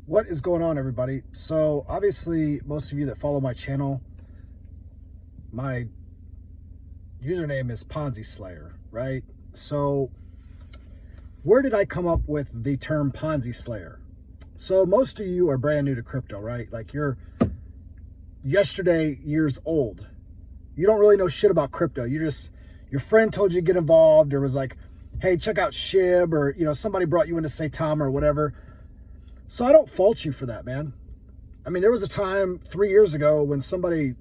What is going on, everybody? So obviously most of you that follow my channel, my username is Ponzi Slayer, right? So where did I come up with the term Ponzi Slayer? So most of you are brand new to crypto, right? Like you're yesterday years old. You don't really know shit about crypto. Your friend told you to get involved, or was like, hey, check out SHIB, or somebody brought you into Saitama or whatever. So I don't fault you for that, man. I mean, there was a time 3 years ago when somebody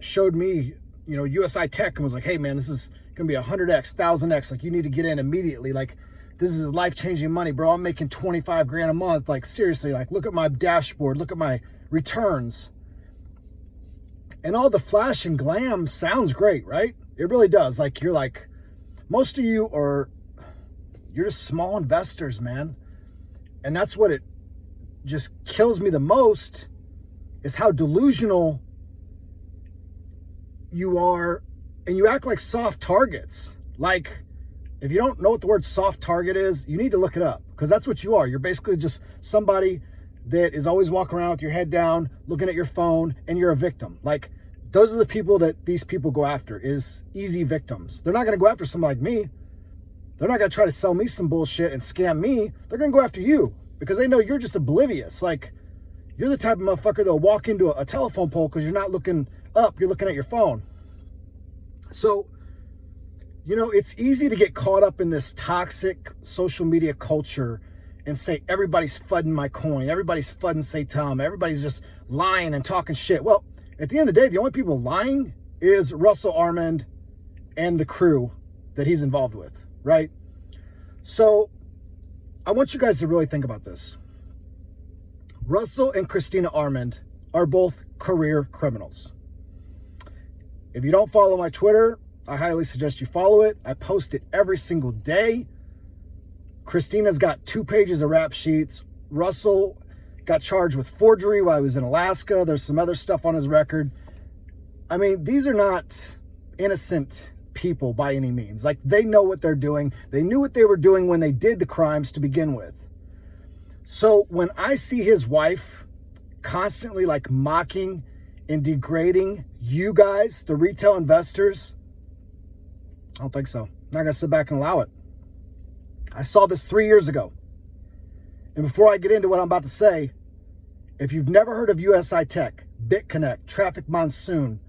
showed me, USI Tech, and was like, hey man, this is gonna be 100x, 1000x, like you need to get in immediately. Like, this is life-changing money, bro. I'm making 25 grand a month. Like, seriously, like, look at my dashboard, look at my returns. And all the flash and glam sounds great, right? It really does. Like, most of you you're just small investors, man. And that's what it just kills me the most, is how delusional you are, and you act like soft targets. Like, if you don't know what the word soft target is, you need to look it up, because that's what you are. You're basically just somebody that is always walking around with your head down, looking at your phone, and you're a victim. Like, those are the people that these people go after, is easy victims. They're not going to go after someone like me. They're not going to try to sell me some bullshit and scam me. They're going to go after you because they know you're just oblivious. Like, you're the type of motherfucker that'll walk into a telephone pole because you're not looking up, you're looking at your phone. So, it's easy to get caught up in this toxic social media culture and say, everybody's fudding my coin, everybody's fudding Saitama, everybody's just lying and talking shit. Well, at the end of the day, the only people lying is Russell Armand and the crew that he's involved with, right? So I want you guys to really think about this. Russell and Christina Armand are both career criminals. If you don't follow my Twitter, I highly suggest you follow it. I post it every single day. Christina's got 2 pages of rap sheets. Russell got charged with forgery while he was in Alaska. There's some other stuff on his record. I mean, these are not innocent people by any means. Like, they know what they're doing. They knew what they were doing when they did the crimes to begin with. So when I see his wife constantly like mocking and degrading you guys, the retail investors, I don't think so. I'm not going to sit back and allow it. I saw this 3 years ago. And before I get into what I'm about to say, if you've never heard of USI Tech, BitConnect, Traffic Monsoon,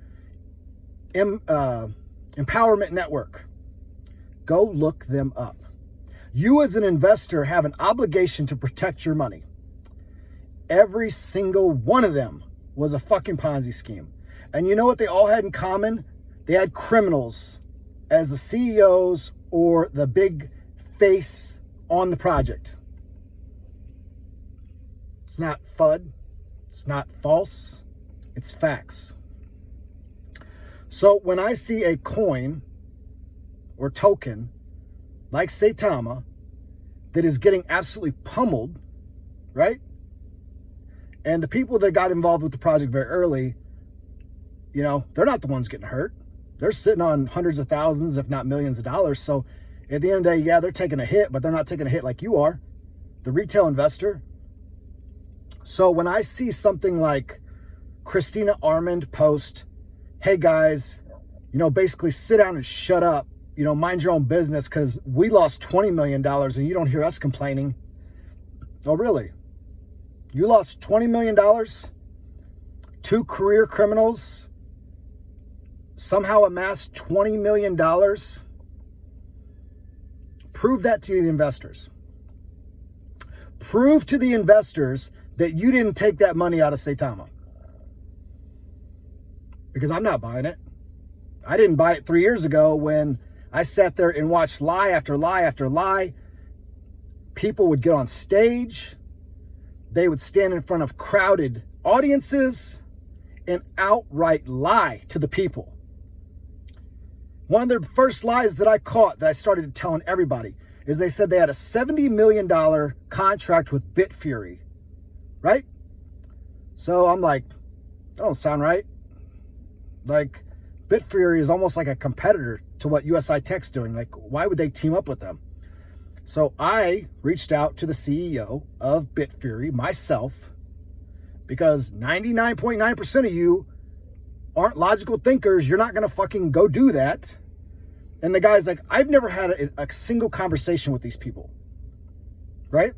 Empowerment Network, go look them up. You as an investor have an obligation to protect your money. Every single one of them was a fucking Ponzi scheme. And you know what they all had in common? They had criminals as the CEOs or the big face on the project. It's not FUD. It's not false. It's facts. So when I see a coin or token like Saitama that is getting absolutely pummeled, right? And the people that got involved with the project very early, they're not the ones getting hurt. They're sitting on hundreds of thousands, if not millions of dollars. So at the end of the day, yeah, they're taking a hit, but they're not taking a hit like you are, the retail investor. So when I see something like Christina Armand post, hey guys, basically sit down and shut up, mind your own business because we lost $20 million and you don't hear us complaining. Oh, really? You lost $20 million? 2 career criminals somehow amassed $20 million? Prove that to the investors. Prove to the investors that you didn't take that money out of Saitama. Because I'm not buying it. I didn't buy it 3 years ago when I sat there and watched lie after lie after lie. People would get on stage. They would stand in front of crowded audiences and outright lie to the people. One of the first lies that I caught, that I started telling everybody, is they said they had a $70 million contract with Bitfury, right? So I'm like, that don't sound right. Like, Bitfury is almost like a competitor to what USI Tech's doing. Like, why would they team up with them? So I reached out to the CEO of Bitfury myself, because 99.9% of you aren't logical thinkers. You're not going to fucking go do that. And the guy's like, I've never had a single conversation with these people. Right?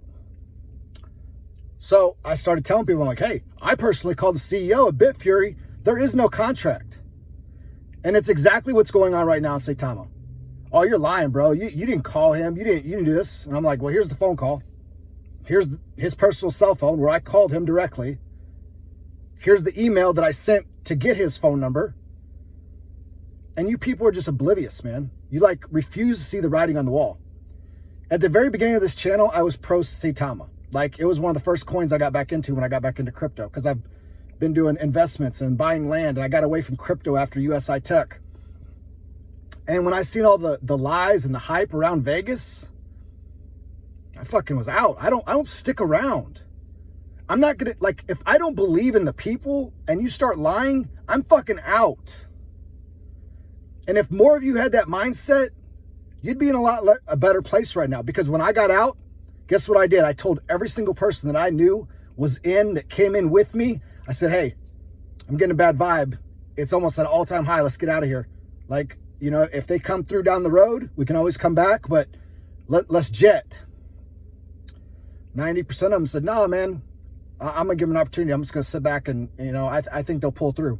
So I started telling people, I'm like, hey, I personally called the CEO of Bitfury. There is no contract. And it's exactly what's going on right now in Saitama. Oh, you're lying, bro. You didn't call him. You didn't do this. And I'm like, well, here's the phone call. Here's his personal cell phone where I called him directly. Here's the email that I sent to get his phone number. And you people are just oblivious, man. You like refuse to see the writing on the wall. At the very beginning of this channel, I was pro Saitama. Like, it was one of the first coins I got back into when I got back into crypto, because I've been doing investments and buying land, and I got away from crypto after USI Tech. And when I seen all the lies and the hype around Vegas, I fucking was out. I don't stick around. I'm not gonna, like, if I don't believe in the people and you start lying, I'm fucking out. And if more of you had that mindset, you'd be in a better place right now. Because when I got out, guess what I did? I told every single person that I knew was that came in with me. I said, hey, I'm getting a bad vibe. It's almost at an all-time high. Let's get out of here. Like, you know, if they come through down the road, we can always come back, but let's jet. 90% of them said, no, man, I'm going to give them an opportunity. I'm just going to sit back and, you know, I think they'll pull through.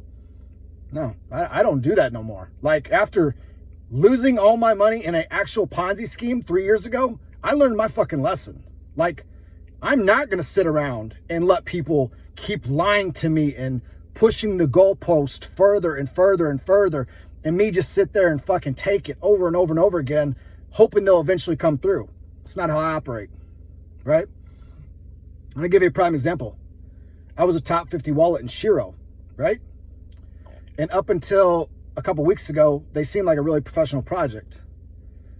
No, I don't do that no more. Like, after losing all my money in an actual Ponzi scheme 3 years ago, I learned my fucking lesson. Like, I'm not going to sit around and let people keep lying to me and pushing the goalpost further and further and further, and me just sit there and fucking take it over and over and over again, hoping they'll eventually come through. It's not how I operate, right? I'm going to give you a prime example. I was a top 50 wallet in Shiro, right? And up until a couple weeks ago, they seemed like a really professional project.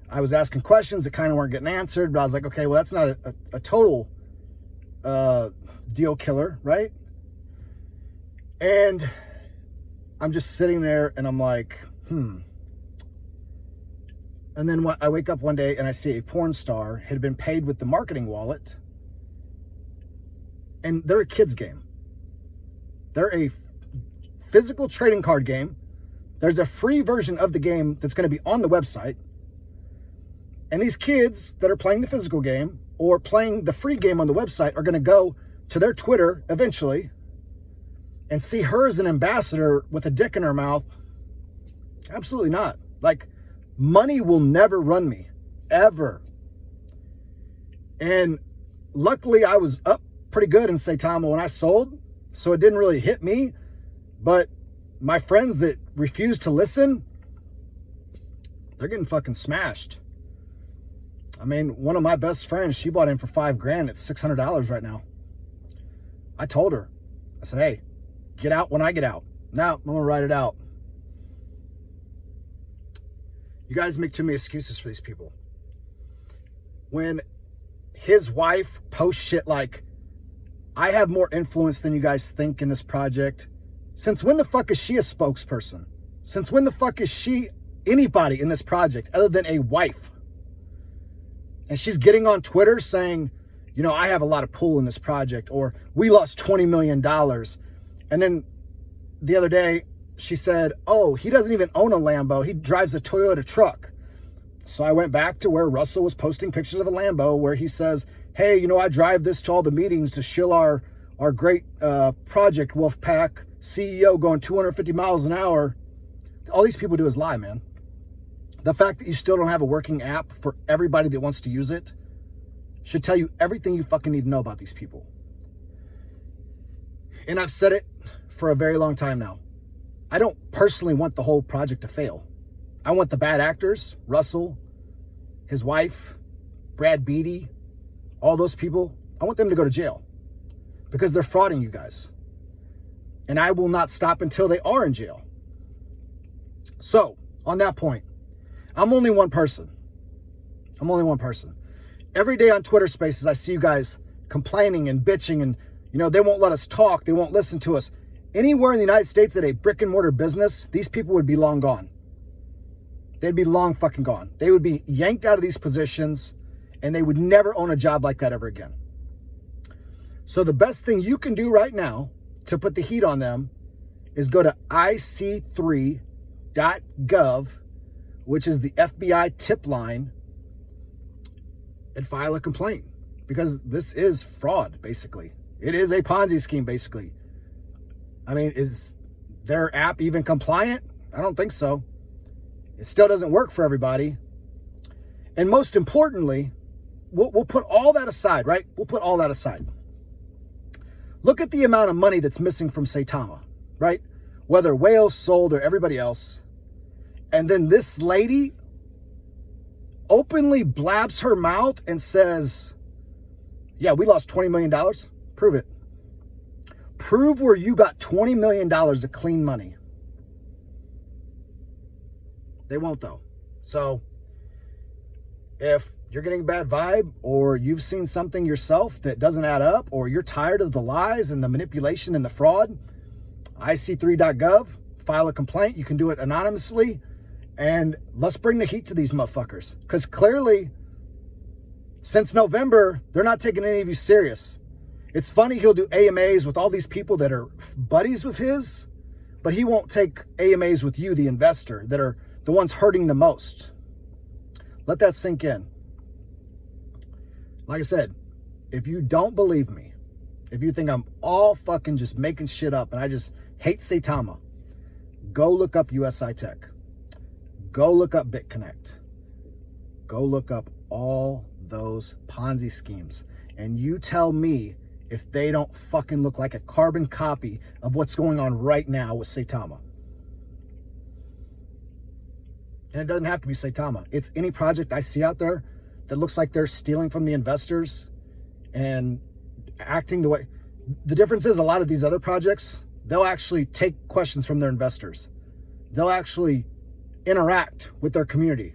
I was asking questions that kind of weren't getting answered, but I was like, okay, well, that's not a total deal killer, right? And I'm just sitting there and I'm like, And then I wake up one day and I see a porn star had been paid with the marketing wallet, and they're a kids game. They're a physical trading card game. There's a free version of the game that's going to be on the website. And these kids that are playing the physical game or playing the free game on the website are going to go to their Twitter eventually and see her as an ambassador with a dick in her mouth. Absolutely not. Like, money will never run me, ever. And luckily I was up pretty good in Saitama when I sold, so it didn't really hit me. But my friends that refuse to listen, they're getting fucking smashed. I mean, one of my best friends, she bought in for $5,000. It's $600 right now. I told her, I said, hey, get out when I get out. Now I'm gonna write it out. You guys make too many excuses for these people. When his wife posts shit like, I have more influence than you guys think in this project. Since when the fuck is she a spokesperson? Since when the fuck is she anybody in this project other than a wife? And she's getting on Twitter saying, you know, I have a lot of pull in this project, or we lost $20 million. And then the other day she said, oh, he doesn't even own a Lambo. He drives a Toyota truck. So I went back to where Russell was posting pictures of a Lambo where he says, hey, you know, I drive this to all the meetings to shill our great project, Wolfpack CEO going 250 miles an hour. All these people do is lie, man. The fact that you still don't have a working app for everybody that wants to use it should tell you everything you fucking need to know about these people. And I've said it for a very long time now. I don't personally want the whole project to fail. I want the bad actors, Russell, his wife, Brad Beatty, all those people, I want them to go to jail because they're frauding you guys. And I will not stop until they are in jail. So, on that point, I'm only one person. I'm only one person. Every day on Twitter Spaces, I see you guys complaining and bitching and, you know, they won't let us talk. They won't listen to us. Anywhere in the United States at a brick and mortar business, these people would be long gone. They'd be long fucking gone. They would be yanked out of these positions and they would never own a job like that ever again. So the best thing you can do right now to put the heat on them is go to IC3.GOV, which is the FBI tip line, and file a complaint, because this is fraud, basically. It is a Ponzi scheme, basically. I mean, is their app even compliant? I don't think so. It still doesn't work for everybody. And most importantly, we'll put all that aside, right? We'll put all that aside. Look at the amount of money that's missing from Saitama, right? Whether Whale sold or everybody else. And then this lady openly blabs her mouth and says, yeah, we lost $20 million. Prove it. Prove where you got $20 million of clean money. They won't, though. So if you're getting a bad vibe, or you've seen something yourself that doesn't add up, or you're tired of the lies and the manipulation and the fraud, IC3.GOV, file a complaint. You can do it anonymously, and let's bring the heat to these motherfuckers. Because clearly, since November, they're not taking any of you serious. It's funny, he'll do AMAs with all these people that are buddies with his, but he won't take AMAs with you, the investor, that are the ones hurting the most. Let that sink in. Like I said, if you don't believe me, if you think I'm all fucking just making shit up and I just hate Saitama, go look up USI Tech. Go look up BitConnect. Go look up all those Ponzi schemes. And you tell me if they don't fucking look like a carbon copy of what's going on right now with Saitama. And it doesn't have to be Saitama. It's any project I see out there that looks like they're stealing from the investors and acting the way. The difference is, a lot of these other projects, they'll actually take questions from their investors. They'll actually interact with their community.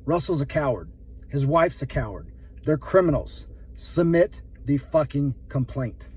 Russell's a coward. His wife's a coward. They're criminals. Submit the fucking complaint.